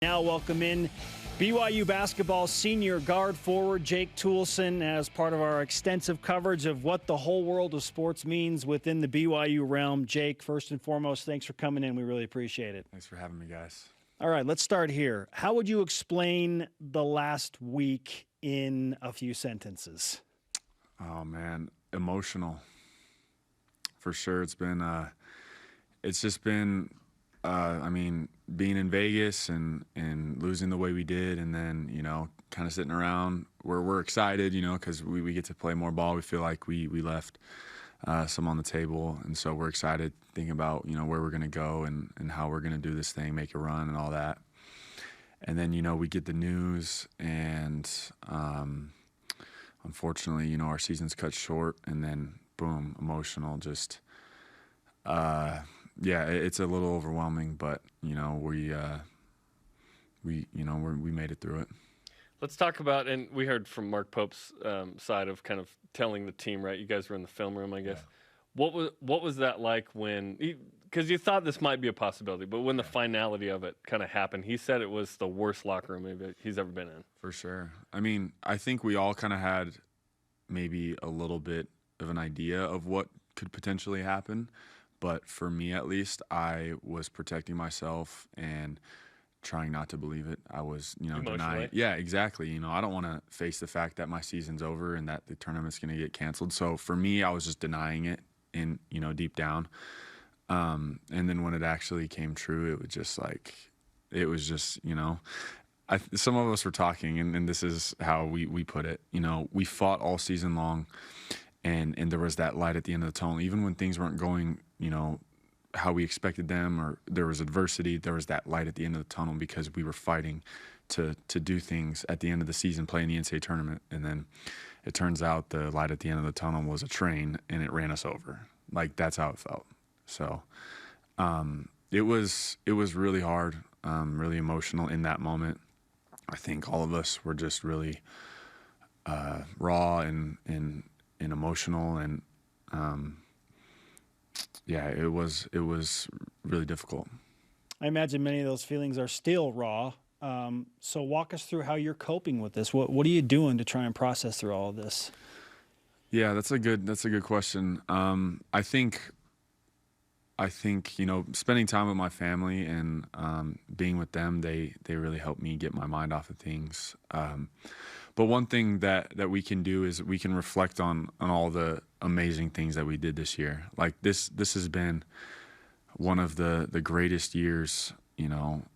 Now welcome in BYU basketball senior guard forward Jake Toolson as part of our extensive coverage of what the whole world of sports means within the BYU realm. Jake, first and foremost, thanks for coming in. We really appreciate it. Thanks for having me, guys. All right, let's start here. How would you explain the last week in a few sentences? Oh, man, emotional. For sure, it's just been being in Vegas and losing the way we did, and then, kind of sitting around where we're excited, because we get to play more ball. We feel like we left some on the table, and so we're excited thinking about, where we're going to go and how we're going to do this thing, make a run and all that. And then, we get the news, and unfortunately, our season's cut short, and then boom, emotional, just yeah, it's a little overwhelming, but we made it through it. Let's talk about, and we heard from Mark Pope's side of kind of telling the team, right? You guys were in the film room, I guess. Yeah. What was that like when? Because you thought this might be a possibility, but when the finality of it kind of happened, he said it was the worst locker room maybe he's ever been in. For sure. I think we all kind of had maybe a little bit of an idea of what could potentially happen. But for me, at least, I was protecting myself and trying not to believe it. I was, denying. Yeah, exactly. I don't want to face the fact that my season's over and that the tournament's going to get canceled. So for me, I was just denying it in, deep down. And then when it actually came true, it was just some of us were talking, and this is how we put it. We fought all season long, and there was that light at the end of the tunnel. Even when things weren't going, how we expected them, or there was adversity, there was that light at the end of the tunnel because we were fighting to do things at the end of the season, playing the NCAA tournament. And then it turns out the light at the end of the tunnel was a train, and it ran us over. Like, that's how it felt. So it was really hard, really emotional in that moment. I think all of us were just really raw and emotional, and yeah, it was really difficult. I imagine many of those feelings are still raw. So walk us through how you're coping with this. What are you doing to try and process through all of this? Yeah, that's a good question. I think spending time with my family and being with them, they really help me get my mind off of things. But one thing that we can do is we can reflect on all the amazing things that we did this year. Like this has been one of the greatest years,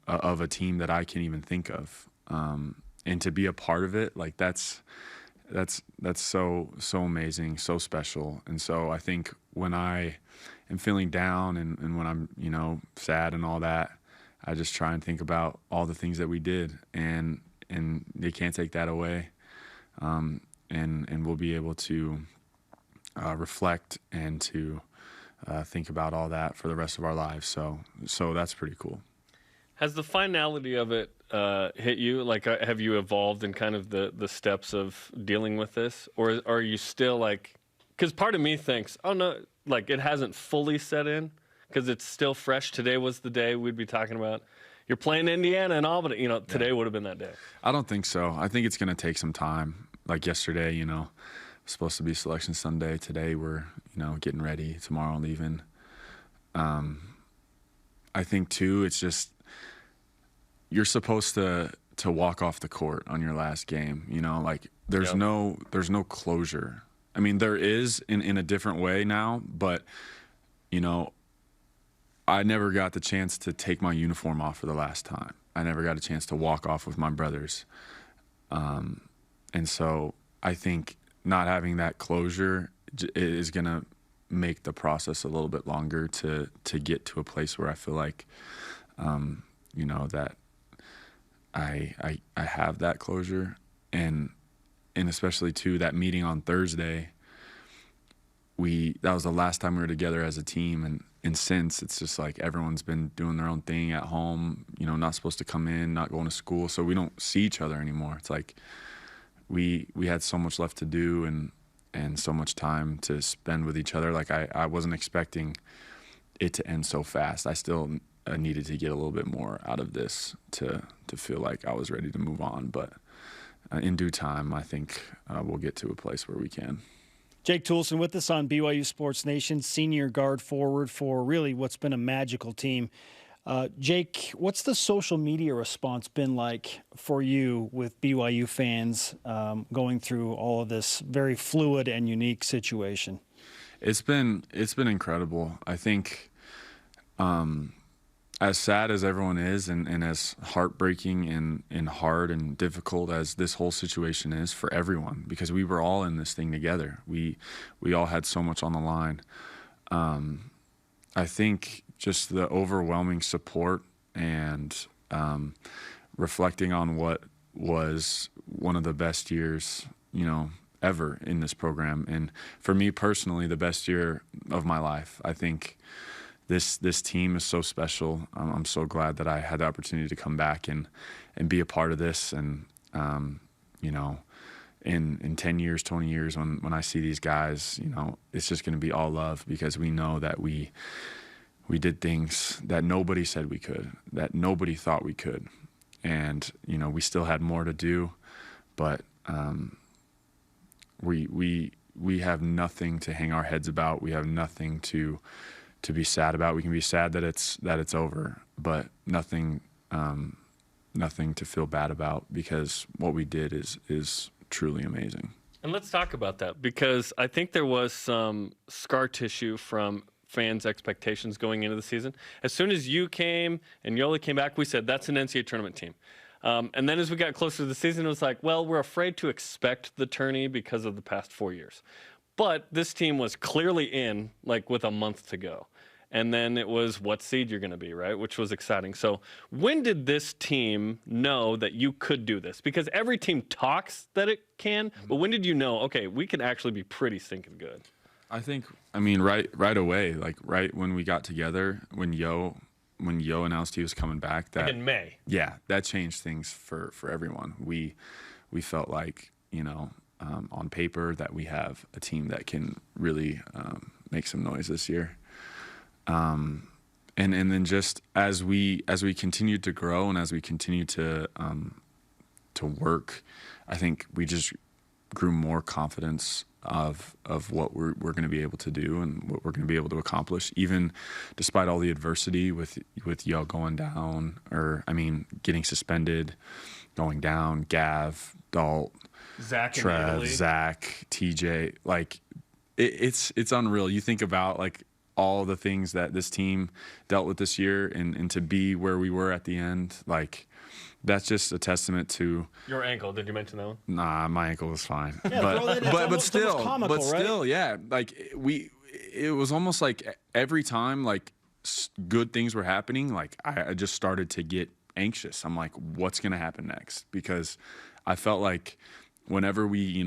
of a team that I can even think of. And to be a part of it, like that's so amazing, so special. And so I think when I am feeling down and when I'm, sad and all that, I just try and think about all the things that we did, and they can't take that away. And we'll be able to reflect and to think about all that for the rest of our lives. So that's pretty cool. Has the finality of it hit you? Like, have you evolved in kind of the steps of dealing with this? Or are you still like, because part of me thinks, oh no, like it hasn't fully set in because it's still fresh. Today was the day we'd be talking about. You're playing Indiana and all, but today would have been that day. I don't think so. I think it's going to take some time. Like yesterday, it was supposed to be Selection Sunday. Today we're, getting ready. Tomorrow leaving. I think too, it's just you're supposed to walk off the court on your last game. Like there's no closure. I mean, there is in a different way now, but I never got the chance to take my uniform off for the last time. I never got a chance to walk off with my brothers. And so I think not having that closure is going to make the process a little bit longer to get to a place where I feel like, that I have that closure. And especially, too, that meeting on Thursday, that was the last time we were together as a team. And since, it's just like everyone's been doing their own thing at home, not supposed to come in, not going to school. So we don't see each other anymore. It's like we had so much left to do and so much time to spend with each other. Like I wasn't expecting it to end so fast. I still needed to get a little bit more out of this to feel like I was ready to move on. But in due time, I think we'll get to a place where we can. Jake Toolson with us on BYU Sports Nation, senior guard forward for really what's been a magical team. Jake, what's the social media response been like for you with BYU fans going through all of this very fluid and unique situation? It's been incredible. I think as sad as everyone is and as heartbreaking and hard and difficult as this whole situation is for everyone, because we were all in this thing together. We all had so much on the line. I think just the overwhelming support and reflecting on what was one of the best years, ever in this program. And for me personally, the best year of my life. I think this team is so special. I'm so glad that I had the opportunity to come back and be a part of this. And, in 10 years, 20 years, when I see these guys, it's just going to be all love, because we know that we did things that nobody said we could, that nobody thought we could. And, we still had more to do, but we have nothing to hang our heads about. We have nothing to be sad about. We can be sad that it's over, but nothing to feel bad about, because what we did is truly amazing. And let's talk about that, because I think there was some scar tissue from fans' expectations going into the season. As soon as you came and Yoli came back, we said that's an NCAA tournament team. And then as we got closer to the season, it was like, well, we're afraid to expect the tourney because of the past 4 years. But this team was clearly in, with a month to go. And then it was what seed you're going to be, right? Which was exciting. So when did this team know that you could do this? Because every team talks that it can, but when did you know, okay, we can actually be pretty stinking good? I think, right away, right when we got together, when Yo announced he was coming back, that in May. Yeah, that changed things for everyone. We felt like, on paper, that we have a team that can really make some noise this year. And then just as we continued to grow and as we continued to work, I think we just grew more confidence of what we're going to be able to do and what we're going to be able to accomplish, even despite all the adversity with Yo going down, getting suspended, going down, Gav, Dalt, Trev, Zach, TJ. It's unreal. You think about all the things that this team dealt with this year, and to be where we were at the end, that's just a testament to your ankle. Did you mention that one? Nah, my ankle was fine. Yeah, but still, right? Yeah. It was almost like every time good things were happening, I just started to get anxious. I'm like, what's gonna happen next? Because I felt like whenever we,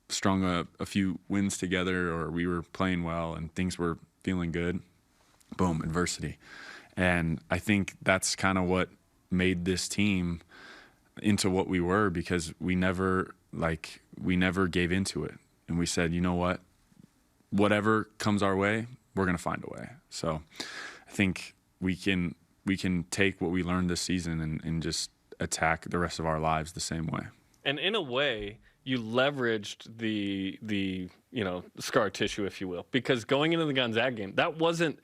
strung a few wins together, or we were playing well and things were feeling good, boom, adversity. And I think that's kind of what made this team into what we were, because we never gave into it. And we said, you know what, whatever comes our way, we're going to find a way. So I think we can take what we learned this season and just attack the rest of our lives the same way. And in a way, you leveraged the scar tissue, if you will, because going into the Gonzaga game, that wasn't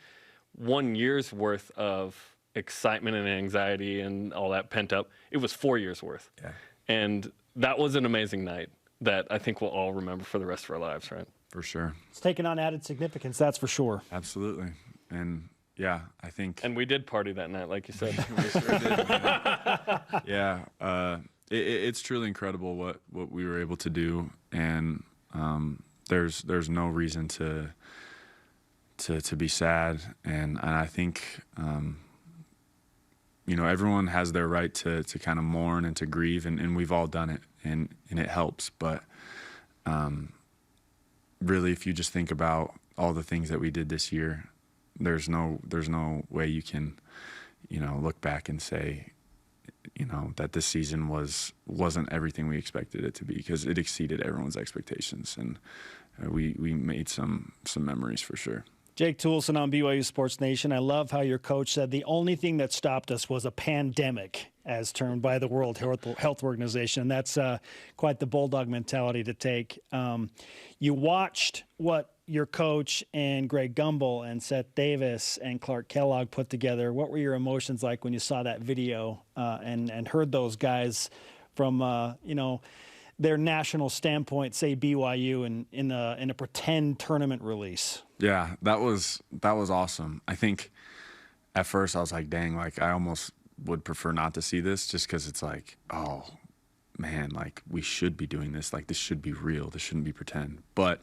1 year's worth of excitement and anxiety and all that pent up. It was 4 years worth. Yeah. And that was an amazing night that I think we'll all remember for the rest of our lives, right? For sure. It's taken on added significance, that's for sure. Absolutely. And yeah, I think. And we did party that night, like you said. We sure did. Yeah. It's truly incredible what we were able to do, and there's no reason to be sad, and I think everyone has their right to kind of mourn and to grieve, and we've all done it, and it helps. But really, if you just think about all the things that we did this year, there's no way you can look back and say that this season wasn't everything we expected it to be, because it exceeded everyone's expectations, and we made some memories for sure. Jake Toolson on BYU Sports Nation. I love how your coach said the only thing that stopped us was a pandemic, as termed by the World Health Organization. And that's quite the bulldog mentality to take. You watched what your coach and Greg Gumbel and Seth Davis and Clark Kellogg put together. What were your emotions like when you saw that video and heard those guys from, their national standpoint, say BYU in a pretend tournament release? Yeah, that was awesome. I think at first I was like, dang, like I almost would prefer not to see this, just because it's like, oh man, like we should be doing this. Like this should be real. This shouldn't be pretend. But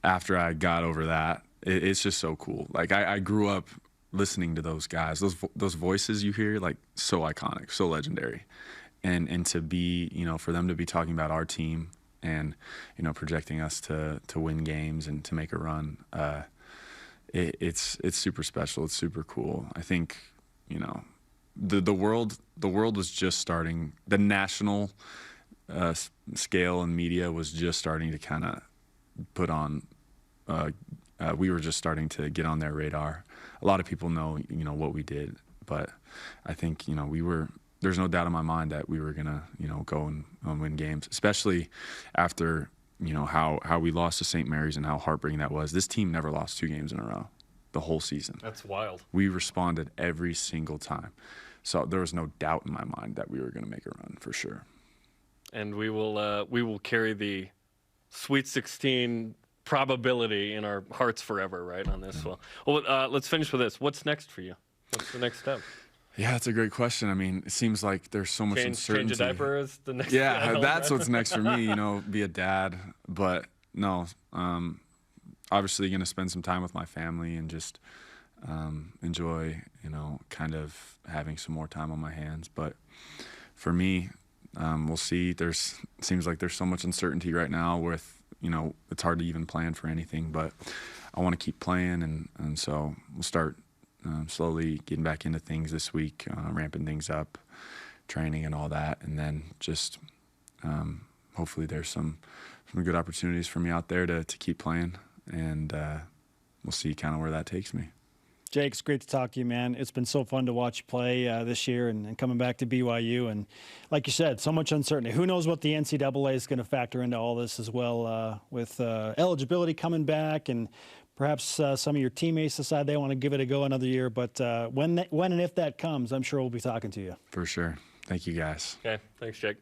after I got over that, it's just so cool. Like I grew up listening to those guys. Those voices you hear, like so iconic, so legendary. And to be, for them to be talking about our team and, projecting us to win games and to make a run, it's super special. It's super cool. I think, the world was just starting. The national scale and media was just starting to kind of put on. We were just starting to get on their radar. A lot of people know, what we did, but I think, there's no doubt in my mind that we were gonna, go and win games, especially after, how we lost to St. Mary's and how heartbreaking that was. This team never lost 2 games in a row the whole season. That's wild. We responded every single time. So there was no doubt in my mind that we were going to make a run for sure. And we will carry the Sweet 16 probability in our hearts forever, right, on this one. Well, let's finish with this. What's next for you? What's the next step? Yeah, that's a great question. I mean, it seems like there's so much uncertainty. Change a diaper is the next Yeah, step. that's what's next for me, be a dad. But no, obviously going to spend some time with my family and just enjoy, kind of having some more time on my hands. But for me, we'll see. Seems like there's so much uncertainty right now with, it's hard to even plan for anything. But I want to keep playing, and so we'll start slowly getting back into things this week, ramping things up, training and all that. And then just hopefully there's some good opportunities for me out there to keep playing. And we'll see kind of where that takes me. Jake, it's great to talk to you, man. It's been so fun to watch you play this year and coming back to BYU. And like you said, so much uncertainty. Who knows what the NCAA is going to factor into all this as well with eligibility coming back, and perhaps some of your teammates decide they want to give it a go another year. But when and if that comes, I'm sure we'll be talking to you. For sure. Thank you, guys. Okay. Thanks, Jake.